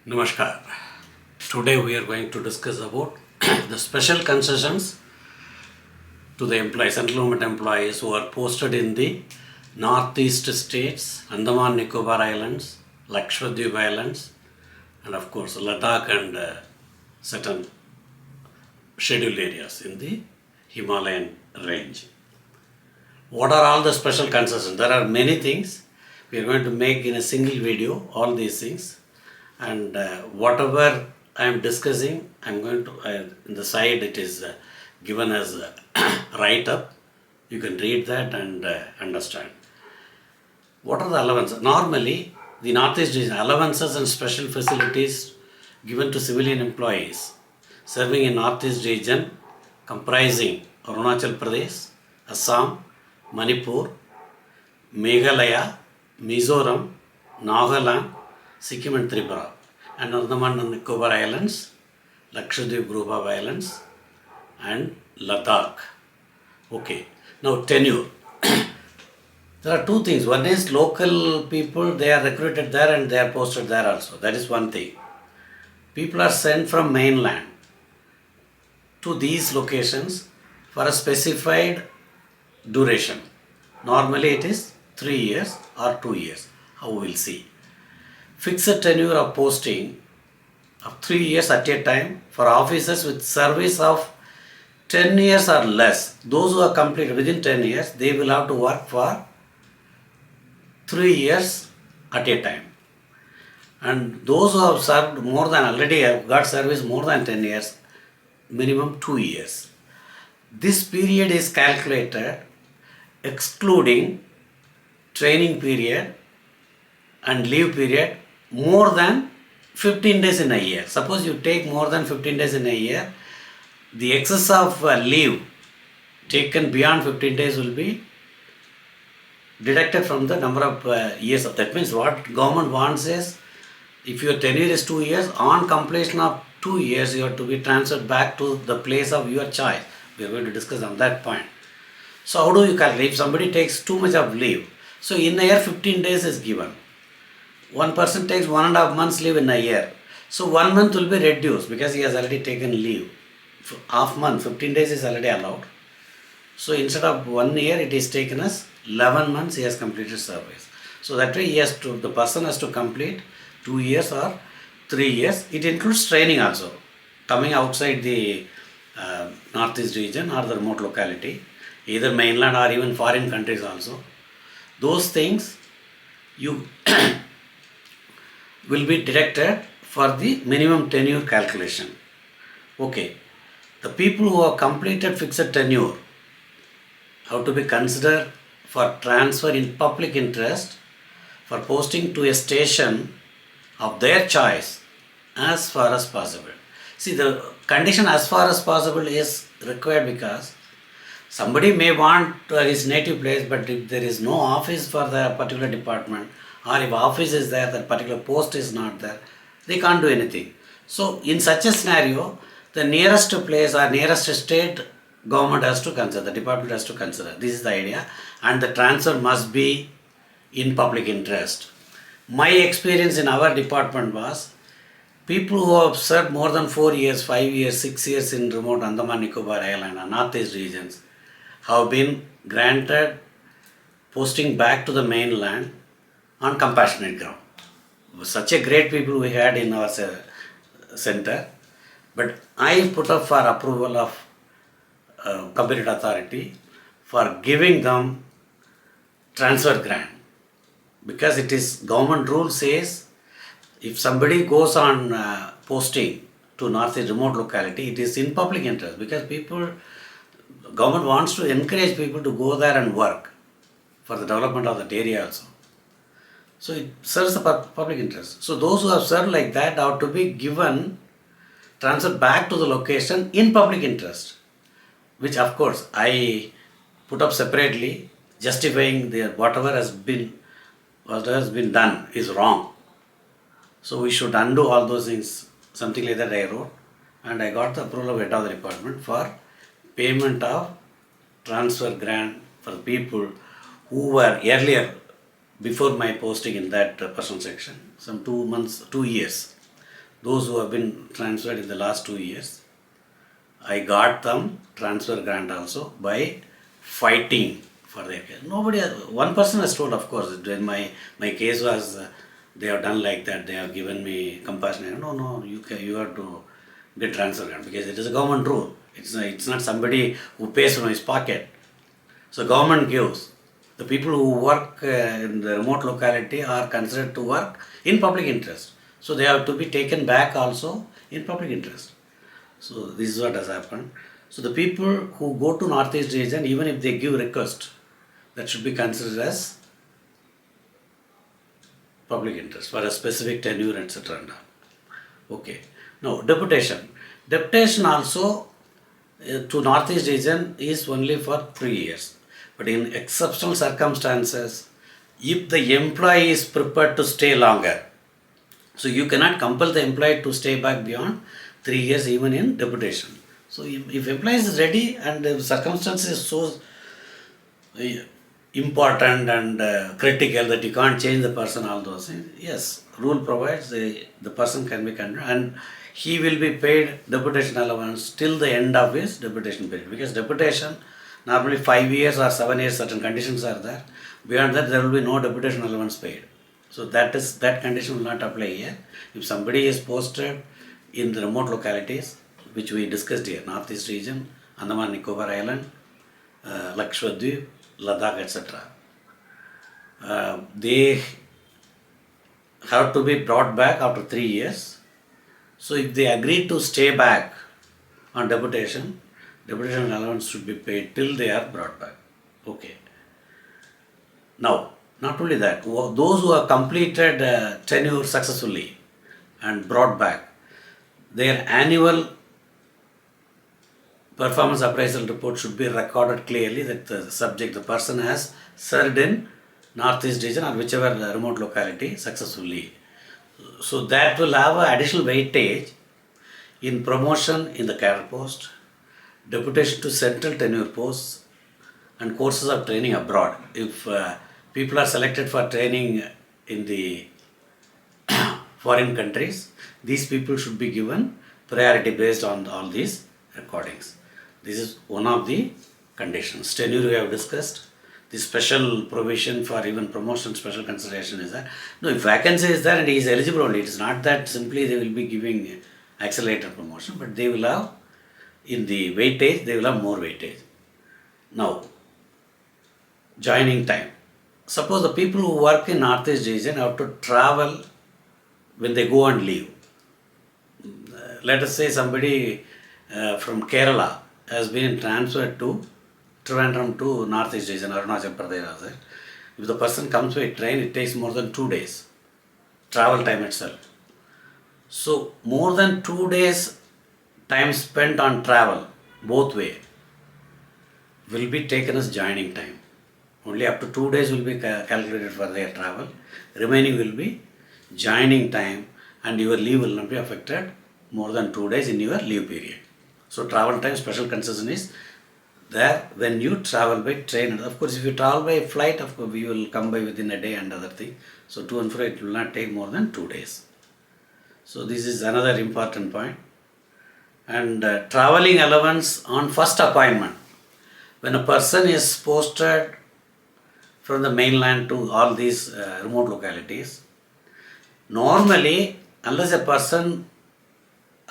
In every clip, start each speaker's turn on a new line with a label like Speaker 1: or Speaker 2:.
Speaker 1: Namaskar. Today we are going to discuss about the special concessions to the employees, central government employees who are posted in the northeast states, Andaman Nicobar Islands, Lakshadweep Islands, and of course Ladakh and certain scheduled areas in the Himalayan range. What are all the special concessions? There are many things. We are going to make in a single video all these things, and whatever I am discussing, I am going to in the side it is given as a write up. You can read that and understand. What are the allowances? Normally, the Northeast region allowances and special facilities given to civilian employees serving in Northeast region comprising Arunachal Pradesh, Assam, Manipur, Meghalaya, Mizoram, Nagaland, Sikkim and Tripura, and Andaman and Nicobar Islands, Lakshadweep group of islands, and Ladakh. Okay, now tenure. There are two things. One is local people, they are recruited there and they are posted there also. That is one thing. People are sent from mainland to these locations for a specified duration. Normally it is 3 years or 2 years. How we will see. Fixed tenure of posting of 3 years at a time for officers with service of 10 years or less. Those who are completed within 10 years, they will have to work for 3 years at a time. And those who have served more than already have got service more than 10 years, minimum 2 years. This period is calculated excluding training period and leave period more than 15 days in a year. Suppose you take more than 15 days in a year, the excess of leave taken beyond 15 days will be deducted from the number of years. That means what government wants is, if your tenure is 2 years, on completion of 2 years, you have to be transferred back to the place of your choice. We are going to discuss on that point. So how do you calculate? If somebody takes too much of leave, so in a year 15 days is given. One person takes 1.5 months leave in a year. So 1 month will be reduced because he has already taken leave. Half month, 15 days is already allowed. So instead of 1 year, it is taken as 11 months he has completed service. So that way the person has to complete 2 years or 3 years. It includes training also. Coming outside the Northeast region or the remote locality, either mainland or even foreign countries also. Those things you will be deducted for the minimum tenure calculation. Okay, the people who have completed fixed tenure have to be considered for transfer in public interest for posting to a station of their choice as far as possible. See, the condition as far as possible is required because somebody may want his native place, but if there is no office for the particular department, or if office is there, that particular post is not there, they can't do anything. So in such a scenario, the nearest place or nearest state government has to consider, the department has to consider. This is the idea, and the transfer must be in public interest. My experience in our department was, people who have served more than 4 years, 5 years, 6 years in remote Andaman Nicobar Island and Northeast regions have been granted posting back to the mainland on compassionate ground. Such a great people we had in our center, but I put up for approval of competent authority for giving them transfer grant, because it is government rule says if somebody goes on posting to northeast remote locality, it is in public interest, because government wants to encourage people to go there and work for the development of that area also. So it serves the public interest. So those who have served like that are to be given transfer back to the location in public interest, which of course I put up separately, justifying whatever has been done is wrong. So we should undo all those things, something like that I wrote, and I got the approval of head of the department for payment of transfer grant for the people who were earlier, before my posting in that personal section, some 2 years. those who have been transferred in the last 2 years, I got them transfer grant also by fighting for their case. Nobody, one person has told, of course, when my case was, they have done like that, they have given me compassion. No, you have to get transfer grant because it is a government rule. It's not somebody who pays from his pocket. So government gives. The people who work in the remote locality are considered to work in public interest. So they have to be taken back also in public interest. So this is what has happened. So the people who go to Northeast region, even if they give request, that should be considered as public interest for a specific tenure, etc. Okay. Now deputation. Deputation also to Northeast region is only for 3 years. But in exceptional circumstances, if the employee is prepared to stay longer, so you cannot compel the employee to stay back beyond 3 years even in deputation. So if employee is ready and the circumstances is so important and critical that you can't change the person, all those things, yes, rule provides the person can be continued and he will be paid deputation allowance till the end of his deputation period. Because deputation, normally 5 years or 7 years, certain conditions are there. Beyond that, there will be no deputation allowance paid. So that condition will not apply here. If somebody is posted in the remote localities, which we discussed here, Northeast region, Andaman Nicobar Island, Lakshadweep, Ladakh, etc. They have to be brought back after 3 years. So if they agree to stay back on deputation allowance should be paid till they are brought back. Okay. Now, not only that, those who have completed tenure successfully and brought back, their annual performance appraisal report should be recorded clearly that the person has served in Northeast region or whichever remote locality successfully. So that will have an additional weightage in promotion in the cadre post, deputation to central tenure posts, and courses of training abroad. If people are selected for training in the foreign countries, these people should be given priority based on all these recordings. This is one of the conditions. Tenure we have discussed. The special provision for even promotion, special consideration is that. No, if vacancy is there and he is eligible only, it is not that simply they will be giving accelerated promotion, but they will have, in the weightage, they will have more weightage. Now, joining time. Suppose the people who work in Northeast region have to travel when they go and leave. Let us say somebody from Kerala has been transferred to Trivandrum to Northeast region, Arunachal Pradesh. If the person comes by train, it takes more than 2 days, travel time itself. So, more than 2 days time spent on travel, both way, will be taken as joining time. Only up to 2 days will be calculated for their travel. Remaining will be joining time, and your leave will not be affected more than 2 days in your leave period. So travel time special concession is there when you travel by train. Of course, if you travel by flight, of course you will come by within a day and other thing. So to and fro it will not take more than 2 days. So this is another important point. And traveling allowance on first appointment. When a person is posted from the mainland to all these remote localities, normally, unless a person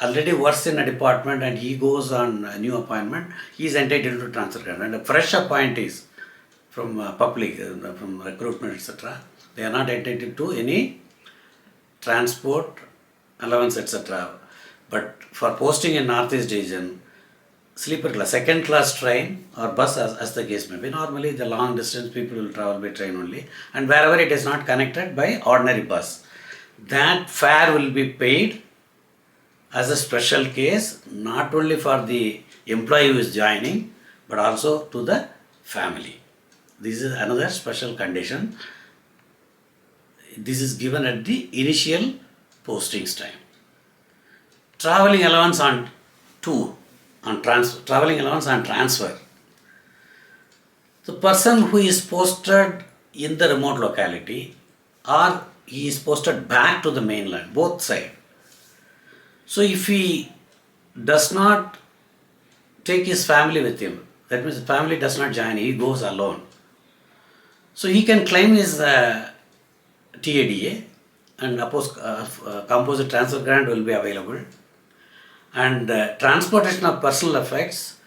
Speaker 1: already works in a department and he goes on a new appointment, he is entitled to transfer grant. And a fresh appointees from public, from recruitment, etc., they are not entitled to any transport allowance, etc. But for posting in Northeast region, sleeper class, second class train or bus as the case may be. Normally the long distance people will travel by train only, and wherever it is not connected by ordinary bus, that fare will be paid as a special case, not only for the employee who is joining, but also to the family. This is another special condition. This is given at the initial postings time. Traveling allowance on tour, traveling allowance on transfer. The person who is posted in the remote locality or he is posted back to the mainland, both sides. So if he does not take his family with him, that means the family does not join, he goes alone. So he can claim his TADA, and composite transfer grant will be available. And transportation of personal effects,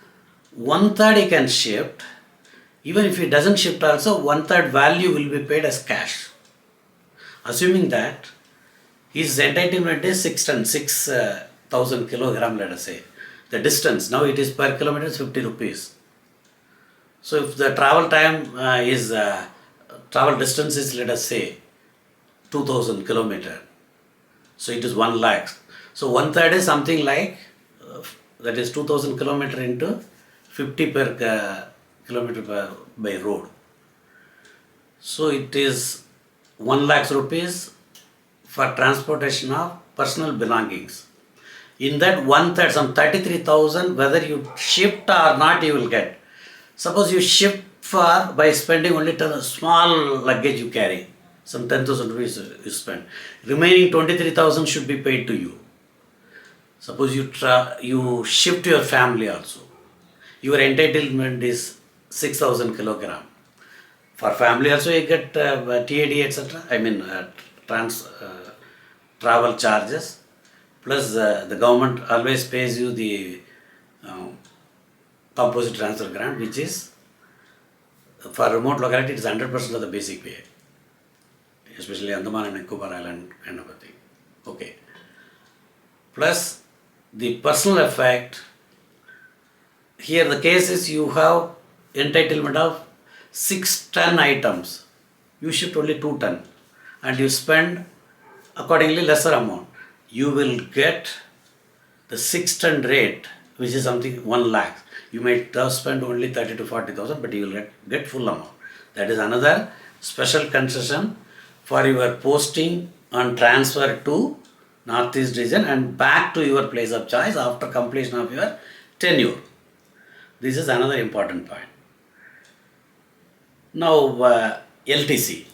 Speaker 1: 1/3 he can shift. Even if he doesn't shift also, 1/3 value will be paid as cash. Assuming that his entitlement is 6,000 kilogram, let us say. The distance, now it is per kilometer is 50 rupees. So if the travel time travel distance is, let us say, 2000 kilometer, so it is 1 lakh. So 1/3 is something like, that is 2000 kilometer into 50 per kilometer by road. So it is 1 lakh rupees for transportation of personal belongings. In that 1/3, some 33,000, whether you shift or not, you will get. Suppose you shift for by spending only small luggage you carry, some 10,000 rupees you spend. Remaining 23,000 should be paid to you. Suppose you shift your family also. Your entitlement is 6,000 kilogram. For family also you get TAD, etc. I mean travel charges. Plus the government always pays you the composite transfer grant, which is for remote locality it is 100% of the basic pay, especially Andaman and Nicobar Island kind of a thing. Okay. Plus the personal effect, here the case is you have entitlement of 6 ton items, you shift only 2 ton and you spend accordingly lesser amount. You will get the 6 ton rate, which is something 1 lakh. You may spend only 30 to 40,000, but you will get full amount. That is another special concession for your posting and transfer to Northeast region and back to your place of choice after completion of your tenure. This is another important point. Now LTC.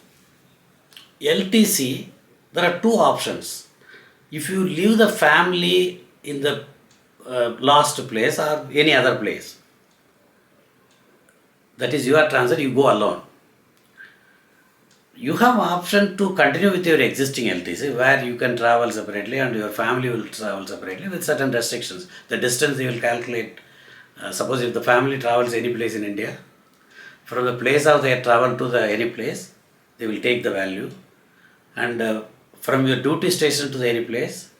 Speaker 1: LTC, there are two options. If you leave the family in the last place or any other place, that is your transfer, you go alone. You have option to continue with your existing LTC where you can travel separately and your family will travel separately with certain restrictions. The distance they will calculate. Suppose if the family travels any place in India, from the place of their travel to any place, they will take the value, and from your duty station to any place,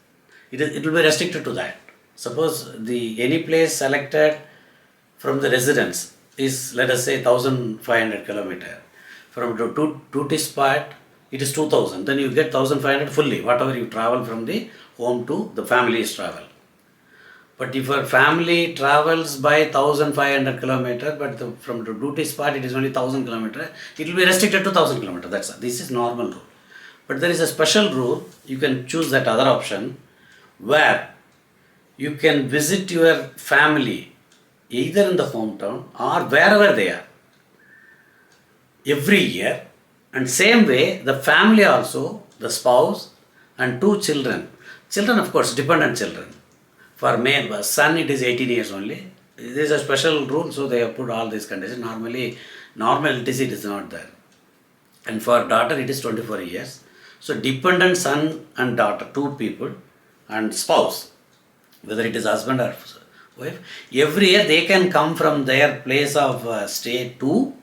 Speaker 1: it will be restricted to that. Suppose the any place selected from the residence is, let us say, 1,500 kilometer. From the duty spot, it is 2,000. Then you get 1,500 fully, whatever you travel from the home to the family's travel. But if your family travels by 1,500 kilometer, but from the duty spot it is only 1,000 kilometer, it will be restricted to 1,000 kilometer. This is normal rule. But there is a special rule. You can choose that other option where you can visit your family either in the hometown or wherever they are every year, and same way the family also, the spouse and 2 children. Children, of course, dependent children. For male son it is 18 years only. There is a special rule, so they have put all these conditions. Normally, normal LTC it is not there. And for daughter it is 24 years. So dependent son and daughter, 2 people, and spouse, whether it is husband or wife, every year they can come from their place of stay to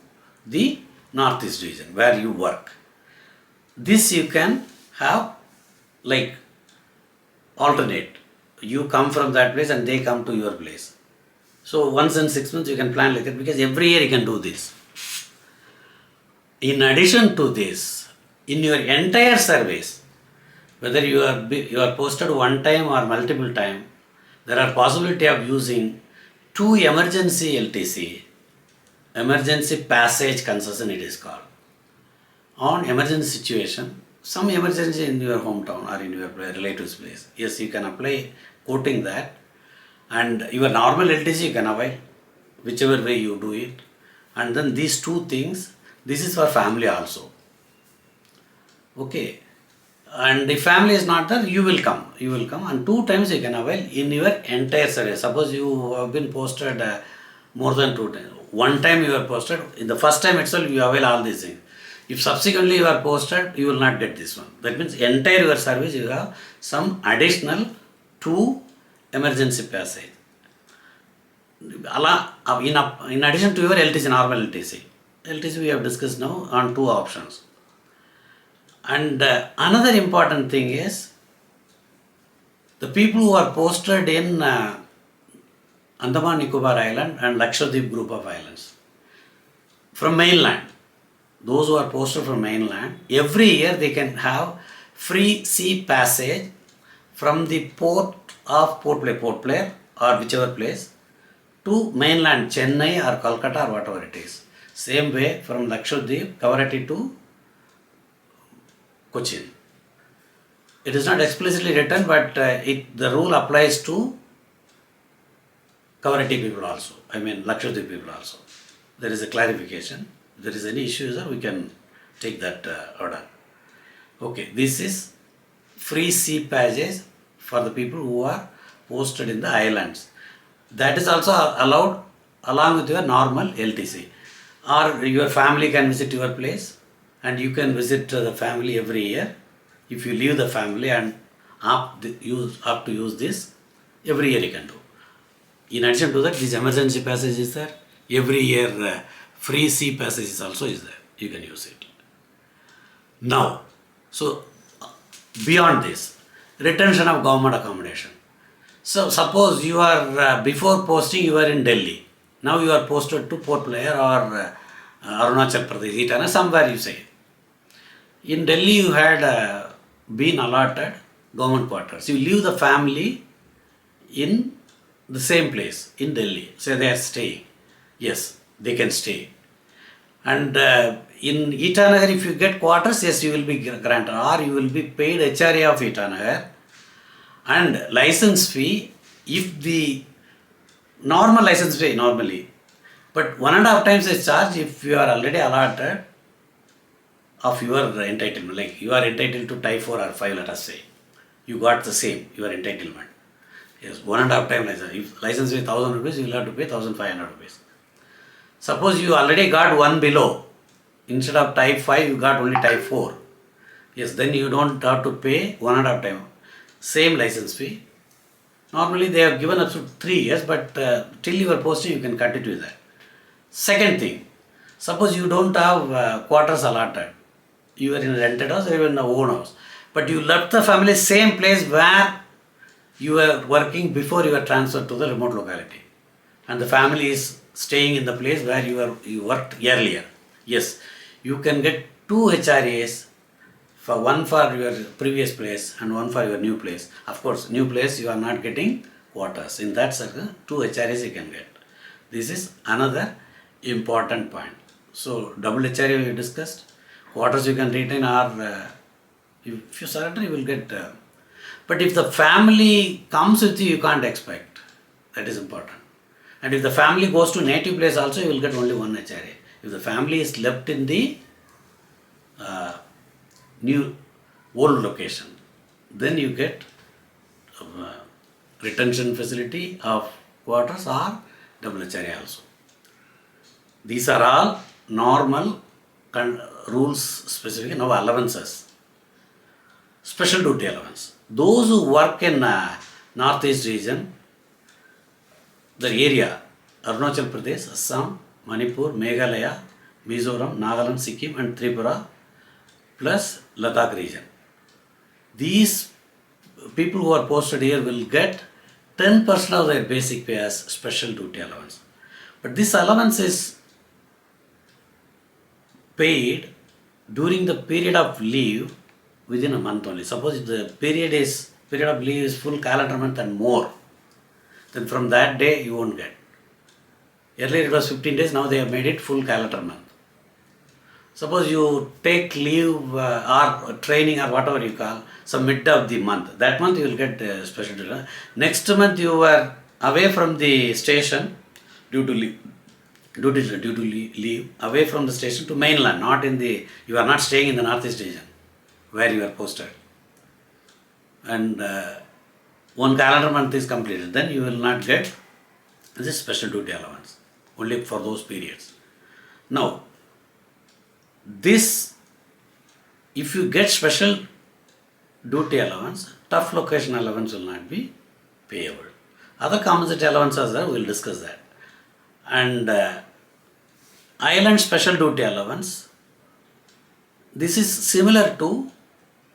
Speaker 1: the Northeast region where you work. This you can have like alternate. You come from that place and they come to your place. So once in 6 months you can plan like that, because every year you can do this. In addition to this, in your entire service, whether you are posted one time or multiple time, there are possibility of using 2 emergency LTC, emergency passage concession it is called. On emergency situation, some emergency in your hometown or in your relative's place, yes, you can apply quoting that, and your normal LTC you can avail, whichever way you do it. And then these 2 things, this is for family also. Okay. And if family is not there, you will come. And 2 times you can avail in your entire service. Suppose you have been posted more than 2 times. One time you are posted, in the first time itself you avail all these things. If subsequently you are posted, you will not get this one. That means entire your service you have some additional 2 emergency passage. In addition to your LTC, normal LTC. LTC we have discussed now on 2 options. And another important thing is, the people who are posted in Andaman Nicobar Island and Lakshadweep group of islands, from mainland, those who are posted from mainland, every year they can have free sea passage from the port of Port Blair or whichever place to mainland, Chennai or Kolkata or whatever it is. Same way from Lakshadweep, Kavarati to Cochin. It is not explicitly written, but the rule applies to Kavarati people also. Lakshadweep people also. There is a clarification. If there is any issue, we can take that order. Okay, this is free sea passage for the people who are posted in the islands. That is also allowed along with your normal LTC. Or your family can visit your place, and you can visit the family every year. If you leave the family and opt to use this, every year you can do. In addition to that, this emergency passage is there. Every year free sea passage also is there. You can use it. Now, so beyond this, retention of government accommodation. So suppose you are, before posting you are in Delhi. Now you are posted to Port Blair or Arunachal Pradesh, Itana, somewhere you say. In Delhi you had been allotted government quarters. You leave the family in the same place in Delhi. Say they are staying. Yes, they can stay. And in Itanagar, if you get quarters, yes, you will be granted, or you will be paid HRA of Itanagar. And license fee, if the normal license fee normally, but 1.5 times is charged if you are already allotted of your entitlement. Like you are entitled to type 4 or 5, let us say. You got the same, your entitlement. Yes, 1.5 times license. If license fee is 1,000 rupees, you will have to pay 1,500 rupees. Suppose you already got one below. Instead of type 5, you got only type 4. Yes, then you don't have to pay 1.5 times. Same license fee. Normally they have given up to 3 years, but till you are posting, you can continue that. Second thing, suppose you don't have quarters allotted. You are in a rented house or even a own house. But you left the family same place where you were working before you were transferred to the remote locality. And the family is staying in the place where you worked earlier. Yes, you can get 2 HRAs, one for your previous place and one for your new place. Of course, new place you are not getting quarters. In that circle, 2 HRAs you can get. This is another important point. So, double HRA we discussed. Quarters you can retain, or if you surrender, you will get. But if the family comes with you, you can't expect. That is important. And if the family goes to native place also, you will get only 1 HRA. If the family is left in the new old location, then you get retention facility of quarters or double HRA also. These are all normal rules specific. Now allowances. Special duty allowance. Those who work in northeast region, the area, Arunachal Pradesh, Assam, Manipur, Meghalaya, Mizoram, Nagaland, Sikkim and Tripura, plus Ladakh region. These people who are posted here will get 10% of their basic pay as special duty allowance. But this allowance is paid during the period of leave within a month only. Suppose the period of leave is full calendar month and more, then from that day you won't get. Earlier it was 15 days, now they have made it full calendar month. Suppose you take leave or training or whatever you call, some mid of the month. That month you will get special duty. Next month you were away from the station due to leave, away from the station to mainland, you are not staying in the northeast region where you are posted. and one calendar month is completed, then you will not get this special duty allowance, only for those periods. Now, this, if you get special duty allowance, tough location allowance will not be payable. Other compensatory allowances are, we will discuss that. And island special duty allowance, this is similar to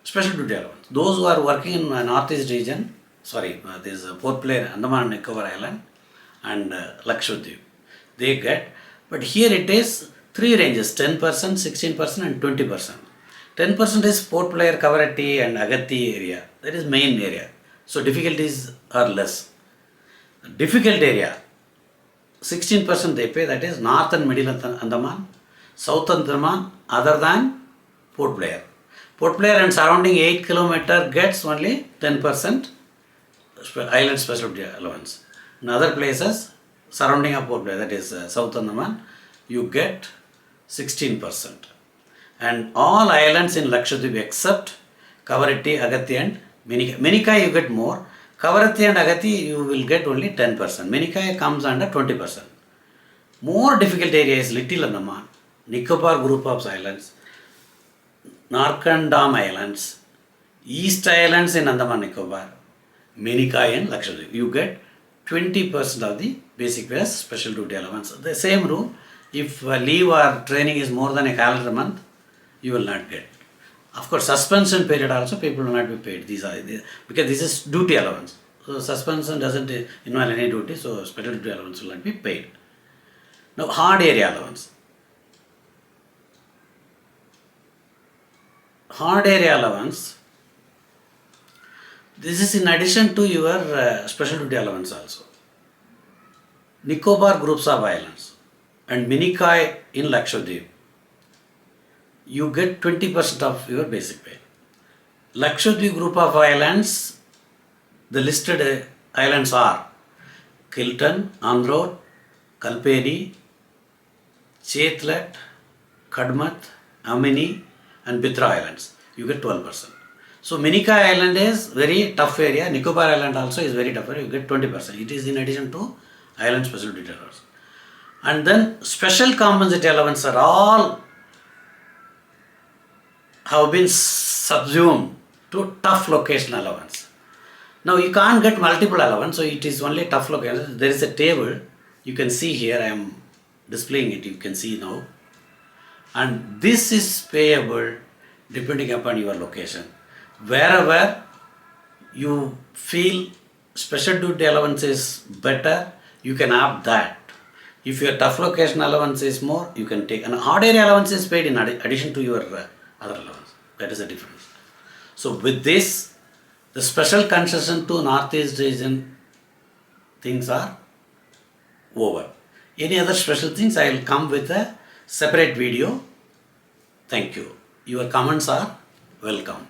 Speaker 1: special duty allowance. Those who are working in Northeast region, this is Port Blair, Andaman and Nicobar Island and Lakshadweep, they get, but here it is three ranges, 10%, 16% and 20%. 10% is Port Blair, Kavaratti and Agathi area, that is main area. So difficulties are less. Difficult area, 16% they pay, that is North and Middle Andaman, South Andaman other than Port Blair. Port Blair and surrounding 8 km gets only 10% island special allowance. In other places surrounding of Port Blair, that is South Andaman, you get 16%. And all islands in Lakshadweep except Kavaratti, Agathi and Minikai. Minikai you get more. Kavaratti and Agathi you will get only 10%. Minikai comes under 20%. More difficult area is Little Andaman, Nicobar group of islands, Narkandam Islands, East Islands in Andaman Nicobar, Minikai and Lakshadweep. You get 20% of the basic pay as special duty allowance. The same rule, if leave or training is more than a calendar month, you will not get. Of course, suspension period also people will not be paid. Because this is duty allowance. So suspension doesn't involve any duty, so special duty allowance will not be paid. Now, hard area allowance. Hard area allowance, this is in addition to your special duty allowance also. Nicobar groups of islands and Minikai in Lakshadweep, you get 20% of your basic pay. Lakshadweep group of islands, the listed islands are Kiltan, Androd, Kalperi, Chetlat, Kadmat, Amini and Bitra Islands. You get 12%. So Minikai Island is very tough area. Nicobar Island also is very tough area. You get 20%. It is in addition to island special duty allowance. And then special compensatory allowance are all have been subsumed to tough location allowance. Now you can't get multiple allowance, so it is only tough location. There is a table. You can see here. I am displaying it. You can see now. And this is payable depending upon your location. Wherever you feel special duty allowance is better, you can opt that. If your tough location allowance is more, you can take. And hard area allowance is paid in addition to your other allowance. That is the difference. So with this, the special concession to Northeast region things are over. Any other special things, I will come with a separate video. Thank you. Your comments are welcome.